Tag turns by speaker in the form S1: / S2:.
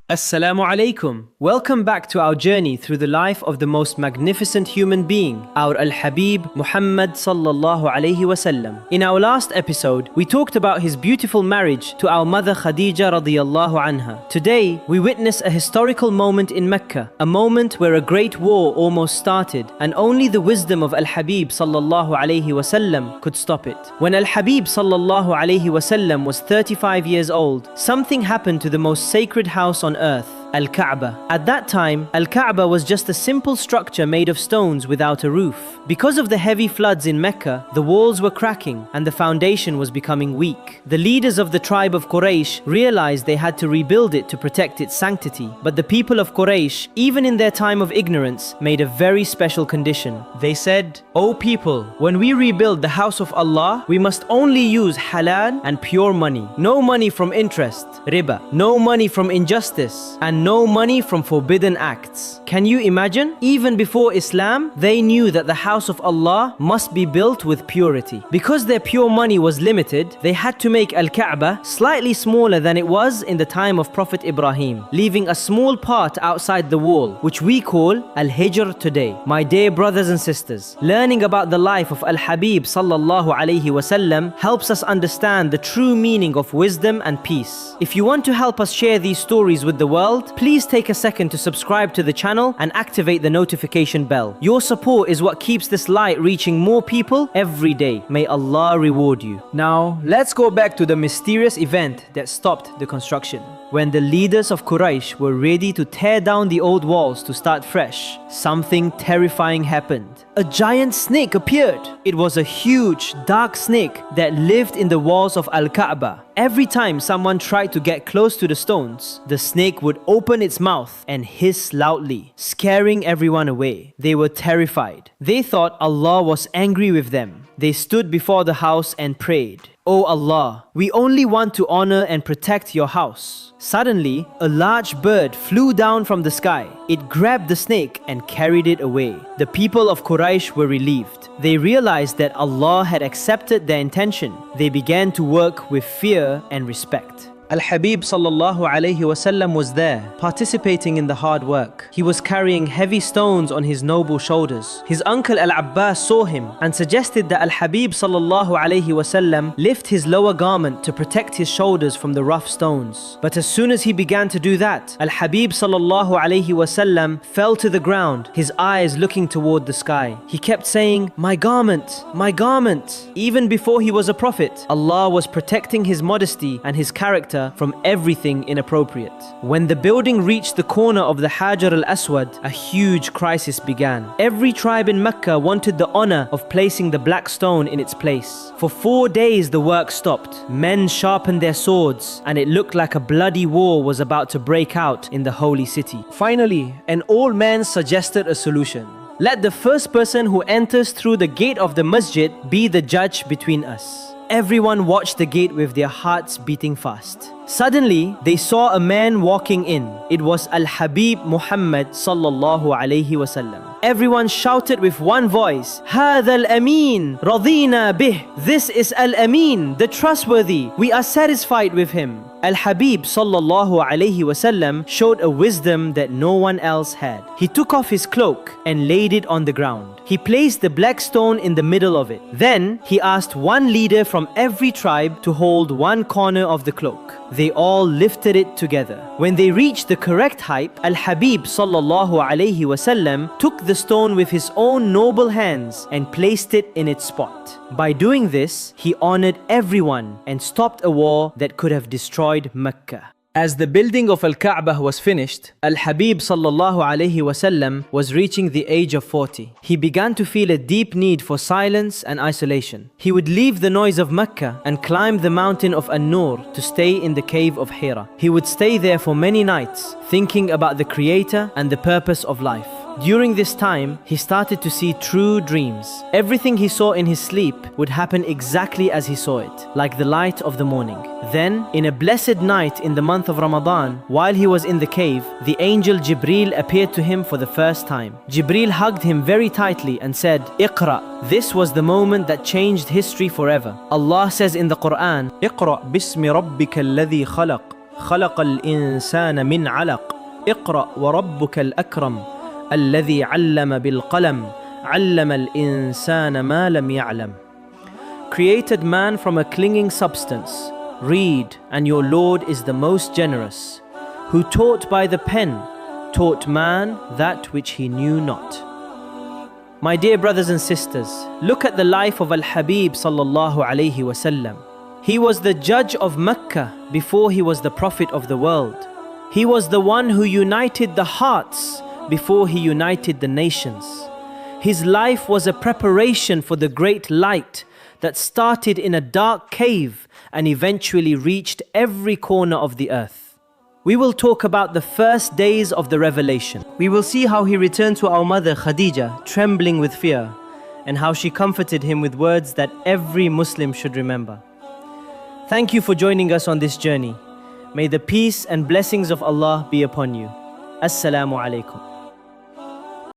S1: Assalamu alaikum. Welcome back to our journey through the life of the most magnificent human being, our Al-Habib Muhammad sallallahu alayhi wasallam. In our last episode, we talked about his beautiful marriage to our mother Khadija radiyallahu anha. Today, we witness a historical moment in Mecca, a moment where a great war almost started, and only the wisdom of Al-Habib sallallahu alayhi wasallam could stop it. When Al-Habib sallallahu alayhi wasallam was 35 years old, something happened to the most sacred house on earth, Al-Kaaba. At that time, Al-Kaaba was just a simple structure made of stones without a roof. Because of the heavy floods in Mecca, the walls were cracking and the foundation was becoming weak. The leaders of the tribe of Quraysh realized they had to rebuild it to protect its sanctity. But the people of Quraysh, even in their time of ignorance, made a very special condition. They said, "O people, when we rebuild the house of Allah, we must only use halal and pure money. No money from interest, riba, no money from injustice, and no money from forbidden acts." Can you imagine? Even before Islam, they knew that the house of Allah must be built with purity. Because their pure money was limited, they had to make Al-Kaaba slightly smaller than it was in the time of Prophet Ibrahim, leaving a small part outside the wall, which we call Al-Hijr today. My dear brothers and sisters, learning about the life of Al-Habib sallallahu alayhi wasallam helps us understand the true meaning of wisdom and peace. If you want to help us share these stories with the world, please take a second to subscribe to the channel and activate the notification bell. Your support is what keeps this light reaching more people every day. May Allah reward you. Now, let's go back to the mysterious event that stopped the construction. When the leaders of Quraysh were ready to tear down the old walls to start fresh, something terrifying happened. A giant snake appeared. It was a huge, dark snake that lived in the walls of Al-Kaaba. Every time someone tried to get close to the stones, the snake would open its mouth and hiss loudly, scaring everyone away. They were terrified. They thought Allah was angry with them. They stood before the house and prayed, "O Allah, we only want to honor and protect your house." Suddenly, a large bird flew down from the sky. It grabbed the snake and carried it away. The people of Quraysh were relieved. They realized that Allah had accepted their intention. They began to work with fear and respect. Al-Habib sallallahu alayhi wasallam was there, participating in the hard work. He was carrying heavy stones on his noble shoulders. His uncle Al-Abbas saw him and suggested that Al-Habib sallallahu alayhi wasallam lift his lower garment to protect his shoulders from the rough stones. But as soon as he began to do that, Al-Habib sallallahu alayhi wasallam fell to the ground, his eyes looking toward the sky. He kept saying, "My garment, my garment." Even before he was a prophet, Allah was protecting his modesty and his character from everything inappropriate. When the building reached the corner of the Hajar al-Aswad, a huge crisis began. Every tribe in Mecca wanted the honor of placing the black stone in its place. For 4 days the work stopped. Men sharpened their swords, and it looked like a bloody war was about to break out in the holy city. Finally, an old man suggested a solution. "Let the first person who enters through the gate of the masjid be the judge between us." Everyone watched the gate with their hearts beating fast. Suddenly, they saw a man walking in. It was Al-Habib Muhammad sallallahu alayhi wasallam. Everyone shouted with one voice, "Hadha al-Amin, radina bih." This is Al-Amin, the trustworthy. We are satisfied with him. Al-Habib sallallahu alayhi wasallam showed a wisdom that no one else had. He took off his cloak and laid it on the ground. He placed the black stone in the middle of it. Then he asked one leader from every tribe to hold one corner of the cloak. They all lifted it together. When they reached the correct height, Al-Habib sallallahu alayhi wasallam took the stone with his own noble hands and placed it in its spot. By doing this, he honored everyone and stopped a war that could have destroyed Mecca. As the building of Al-Kaaba was finished, Al-Habib sallallahu alayhi wasallam was reaching the age of 40. He began to feel a deep need for silence and isolation. He would leave the noise of Mecca and climb the mountain of An-Nur to stay in the cave of Hira. He would stay there for many nights, thinking about the Creator and the purpose of life. During this time, he started to see true dreams. Everything he saw in his sleep would happen exactly as he saw it, like the light of the morning. Then, in a blessed night in the month of Ramadan, while he was in the cave, the angel Jibreel appeared to him for the first time. Jibreel hugged him very tightly and said, "Iqra." This was the moment that changed history forever. Allah says in the Quran, "Iqra bismi rabbika alladhi khalaq." خلق الإنسان من علق اقرأ وربك الأكرم الذي علم بالقلم علم الإنسان ما لم يعلم. Created man from a clinging substance. Read, and your Lord is the most generous, who taught by the pen, taught man that which he knew not. My dear brothers and sisters, look at the life of Al-Habib sallallahu alayhi wasallam. He was the judge of Mecca before he was the prophet of the world. He was the one who united the hearts before he united the nations. His life was a preparation for the great light that started in a dark cave and eventually reached every corner of the earth. We will talk about the first days of the revelation. We will see how he returned to our mother Khadija, trembling with fear, and how she comforted him with words that every Muslim should remember. Thank you for joining us on this journey. May the peace and blessings of Allah be upon you. Assalamu alaikum.